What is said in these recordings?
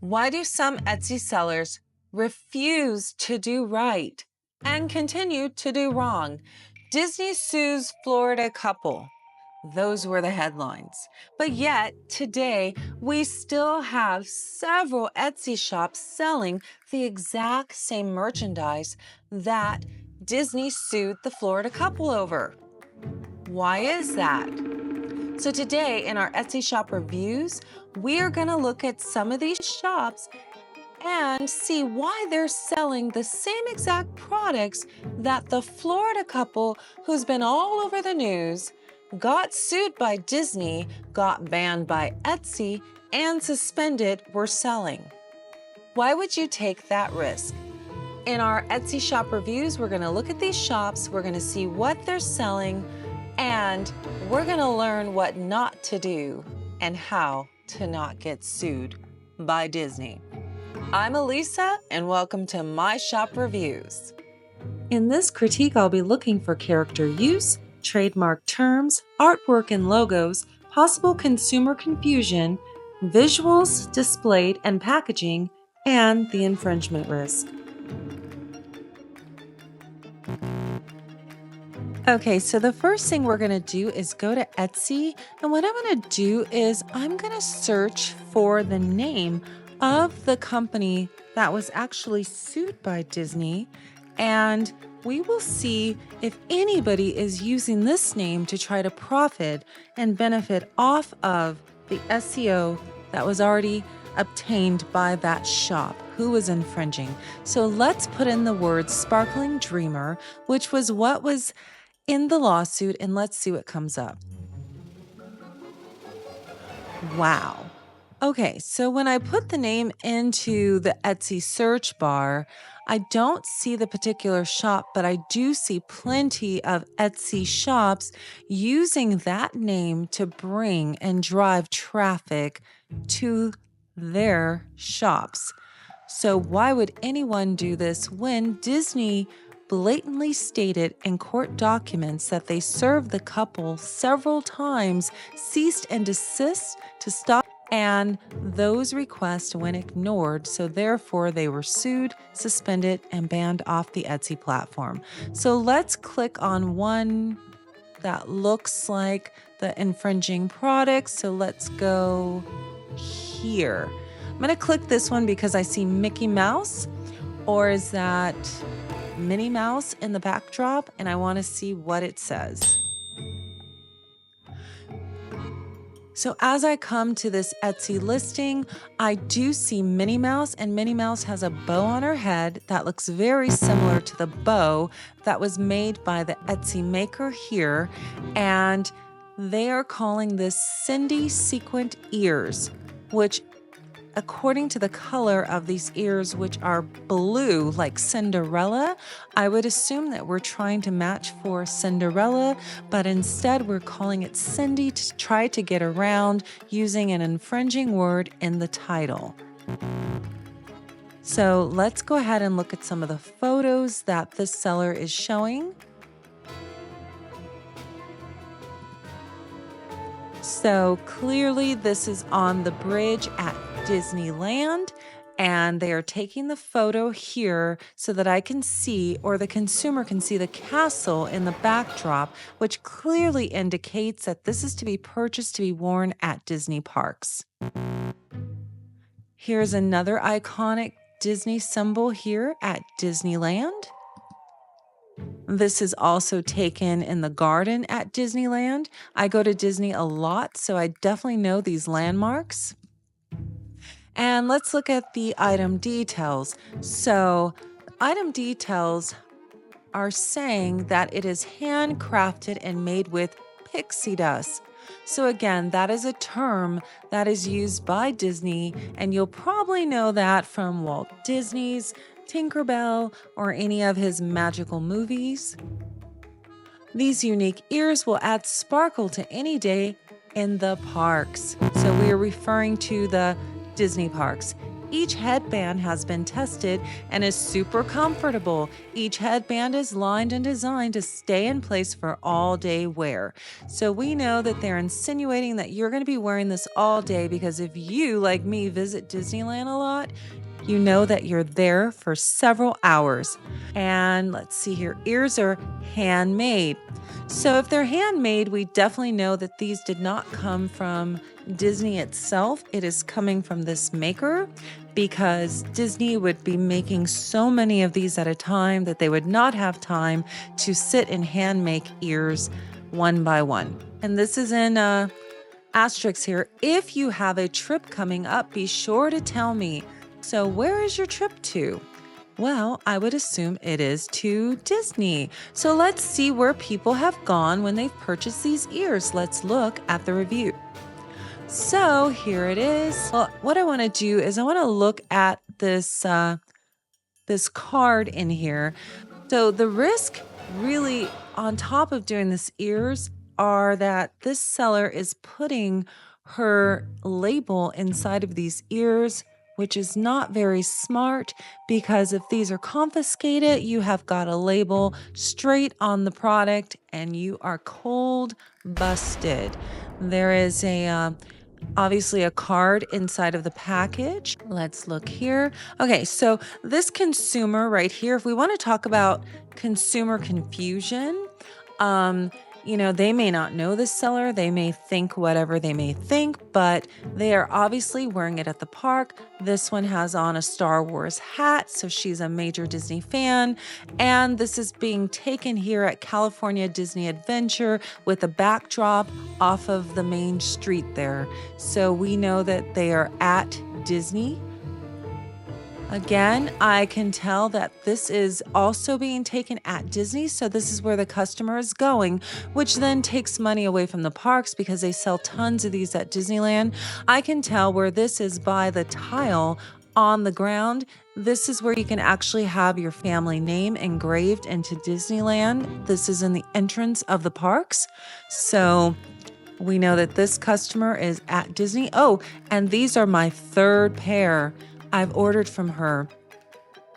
Why do some Etsy sellers refuse to do right and continue to do wrong? Disney sues Florida couple. Those were the headlines. But yet, today, we still have several Etsy shops selling the exact same merchandise that Disney sued the Florida couple over. Why is that? So today in our Etsy shop reviews, we are going to look at some of these shops and see why they're selling the same exact products that the Florida couple who's been all over the news, got sued by Disney, got banned by Etsy, and suspended were selling. Why would you take that risk? In our Etsy shop reviews, we're going to look at these shops, we're going to see what they're selling, and we're going to learn what not to do and how to not get sued by Disney. I'm Elisa, and welcome to my shop reviews. In this critique, I'll be looking for character use, trademark terms, artwork and logos, possible consumer confusion, visuals displayed and packaging, and the infringement risk. Okay, so the first thing we're going to do is go to Etsy, and what I'm going to do is I'm going to search for the name of the company that was actually sued by Disney, and we will see if anybody is using this name to try to profit and benefit off of the SEO that was already obtained by that shop. Who was infringing? So let's put in the word Sparkling Dreamer, which was what was in the lawsuit, and let's see what comes up. Wow. Okay, so when I put the name into the Etsy search bar, I don't see the particular shop, but I do see plenty of Etsy shops using that name to bring and drive traffic to their shops. So why would anyone do this when Disney blatantly stated in court documents that they served the couple several times, ceased and desist to stop, and those requests went ignored, so therefore they were sued, suspended, and banned off the Etsy platform. So let's click on one that looks like the infringing product. So let's go here. I'm going to click this one because I see Mickey Mouse, or is that Minnie Mouse in the backdrop, and I want to see what it says. So as I come to this Etsy listing, I do see Minnie Mouse, and Minnie Mouse has a bow on her head that looks very similar to the bow that was made by the Etsy maker here, and they are calling this Cindy Sequined Ears, which according to the color of these ears, which are blue like Cinderella, I would assume that we're trying to match for Cinderella, but instead we're calling it Cindy to try to get around using an infringing word in the title. So let's go ahead and look at some of the photos that this seller is showing. So clearly this is on the bridge at Disneyland, and they are taking the photo here so that I can see, or the consumer can see, the castle in the backdrop, which clearly indicates that this is to be purchased to be worn at Disney parks. Here's another iconic Disney symbol here at Disneyland. This is also taken in the garden at Disneyland. I go to Disney a lot, so I definitely know these landmarks. And let's look at the item details. So, item details are saying that it is handcrafted and made with pixie dust. So again, that is a term that is used by Disney, and you'll probably know that from Walt Disney's Tinkerbell or any of his magical movies. These unique ears will add sparkle to any day in the parks. So we are referring to the Disney parks. Each headband has been tested and is super comfortable. Each headband is lined and designed to stay in place for all day wear. So we know that they're insinuating that you're going to be wearing this all day because if you, like me, visit Disneyland a lot, you know that you're there for several hours. And let's see here, ears are handmade. So if they're handmade, we definitely know that these did not come from Disney itself. It is coming from this maker because Disney would be making so many of these at a time that they would not have time to sit and hand make ears one by one. And this is in asterisk here. If you have a trip coming up, be sure to tell me. So where is your trip to? Well, I would assume it is to Disney. So let's see where people have gone when they've purchased these ears. Let's look at the review. So here it is. Well, what I want to do is I want to look at this card in here. So the risk really on top of doing this ears are that this seller is putting her label inside of these ears, which is not very smart because if these are confiscated, you have got a label straight on the product and you are cold busted. There is obviously a card inside of the package. Let's look here. Okay, so this consumer right here, if we want to talk about consumer confusion, they may not know the seller. They may think whatever they may think, but they are obviously wearing it at the park. This one has on a Star Wars hat, so she's a major Disney fan. And this is being taken here at California Disney Adventure with a backdrop off of the main street there. So we know that they are at Disney. Again, I can tell that this is also being taken at Disney, so this is where the customer is going, which then takes money away from the parks because they sell tons of these at Disneyland. I can tell where this is by the tile on the ground. This is where you can actually have your family name engraved into Disneyland. This is in the entrance of the parks. So we know that this customer is at Disney. Oh, and these are my third pair I've ordered from her.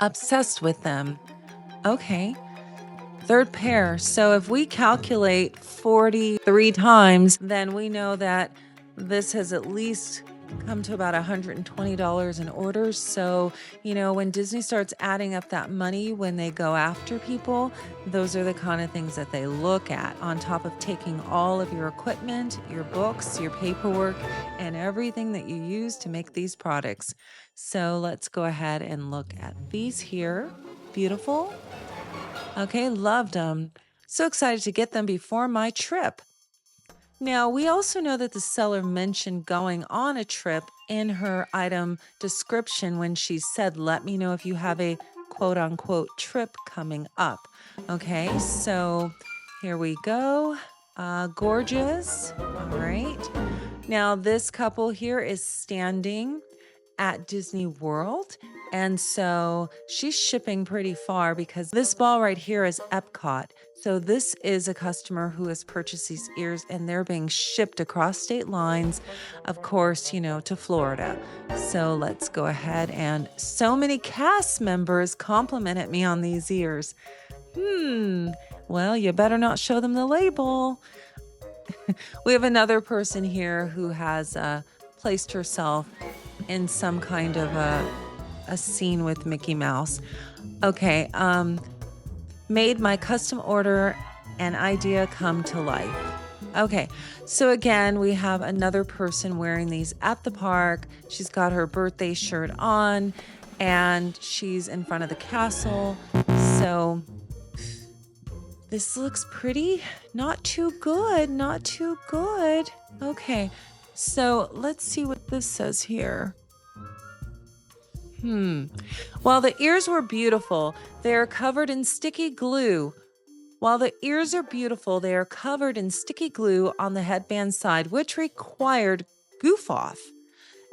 Obsessed with them. Okay. Third pair. So if we calculate 43 times, then we know that this has at least come to about $120 in orders. So, when Disney starts adding up that money when they go after people, those are the kind of things that they look at on top of taking all of your equipment, your books, your paperwork, and everything that you use to make these products. So let's go ahead and look at these here. Beautiful. Okay, loved them. So excited to get them before my trip. Now, we also know that the seller mentioned going on a trip in her item description when she said, let me know if you have a quote unquote trip coming up. Okay, so here we go. Gorgeous. All right. Now, this couple here is standing at Disney World. And so she's shipping pretty far because this ball right here is Epcot. So this is a customer who has purchased these ears and they're being shipped across state lines, of course, to Florida. So let's go ahead, and so many cast members complimented me on these ears. Well, you better not show them the label. We have another person here who has placed herself in some kind of a scene with Mickey Mouse. Okay, made my custom order and idea come to life. Okay, so again, we have another person wearing these at the park. She's got her birthday shirt on and she's in front of the castle. So this looks pretty. Not too good, not too good. Okay, so let's see what this says here. While the ears were beautiful, they are covered in sticky glue. While the ears are beautiful, they are covered in sticky glue on the headband side, which required goof off.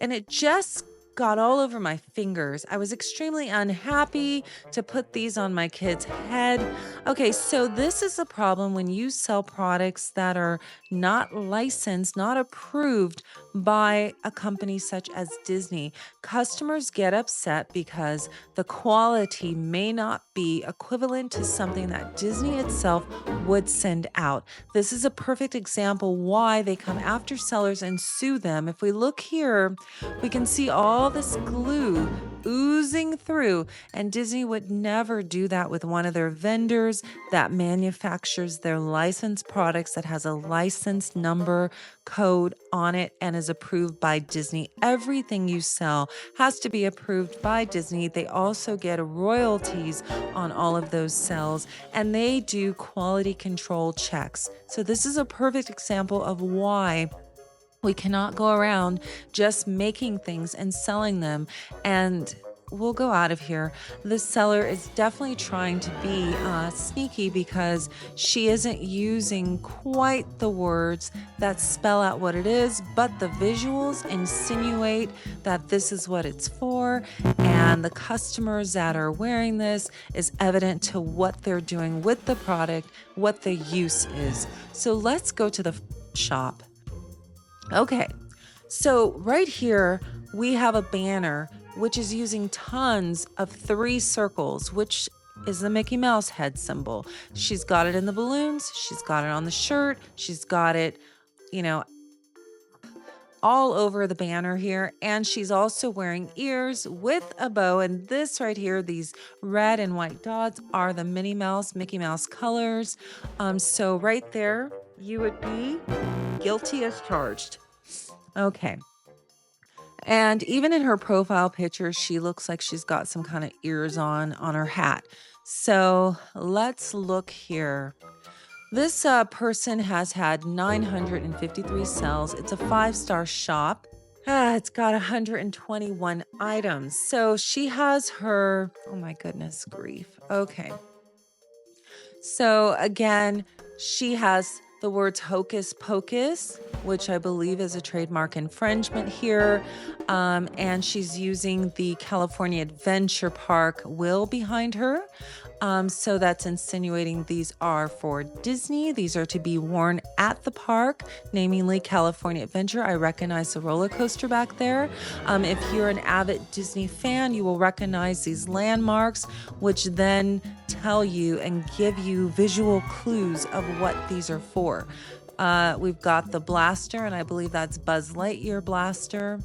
And it just got all over my fingers. I was extremely unhappy to put these on my kid's head. Okay, so this is a problem when you sell products that are not licensed, not approved by a company such as Disney. Customers get upset because the quality may not be equivalent to something that Disney itself would send out. This is a perfect example why they come after sellers and sue them. If we look here, we can see all this glue oozing through, and Disney would never do that with one of their vendors that manufactures their licensed products that has a license number code on it and is approved by Disney. Everything you sell has to be approved by Disney. They also get royalties on all of those sales, and they do quality control checks. So this is a perfect example of why we cannot go around just making things and selling them. And we'll go out of here. The seller is definitely trying to be sneaky because she isn't using quite the words that spell out what it is, but the visuals insinuate that this is what it's for. And the customers that are wearing this is evident to what they're doing with the product, what the use is. So let's go to the shop. Okay, so right here we have a banner which is using tons of 3 circles, which is the Mickey Mouse head symbol. She's got it in the balloons, she's got it on the shirt, she's got it, all over the banner here. And she's also wearing ears with a bow. And this right here, these red and white dots are the Minnie Mouse, Mickey Mouse colors. So right there, you would be guilty as charged. Okay. And even in her profile picture, she looks like she's got some kind of ears on her hat. So let's look here. This person has had 953 sales. It's a 5-star shop. It's got 121 items. So she has her, oh my goodness grief. Okay. So again, she has the words Hocus Pocus, which I believe is a trademark infringement here. And she's using the California Adventure Park will behind her. So that's insinuating these are for Disney. These are to be worn at the park, namely California Adventure. I recognize the roller coaster back there. If you're an avid Disney fan, you will recognize these landmarks, which then tell you and give you visual clues of what these are for. We've got the blaster, and I believe that's Buzz Lightyear blaster.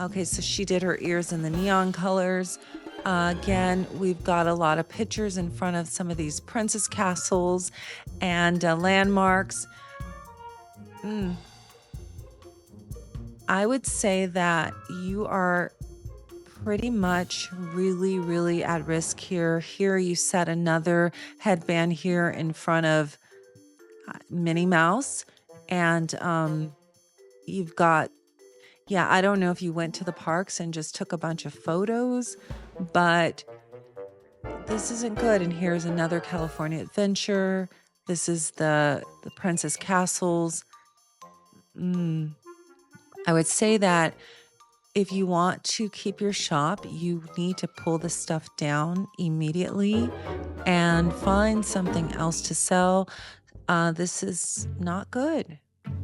Okay, so she did her ears in the neon colors. Again, we've got a lot of pictures in front of some of these princess castles and landmarks. I would say that you are pretty much really, really at risk here. Here you set another headband here in front of Minnie Mouse, and you've got, I don't know if you went to the parks and just took a bunch of photos, but this isn't good. And here's another California Adventure. This is the Princess Castles. I would say that if you want to keep your shop, you need to pull this stuff down immediately and find something else to sell. This is not good.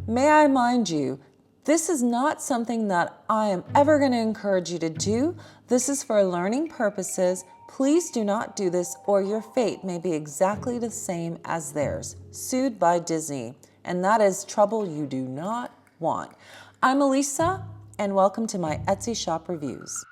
May I mind you, this is not something that I am ever going to encourage you to do. This is for learning purposes. Please do not do this, or your fate may be exactly the same as theirs, sued by Disney. And that is trouble you do not want. I'm Elisa, and welcome to my Etsy shop reviews.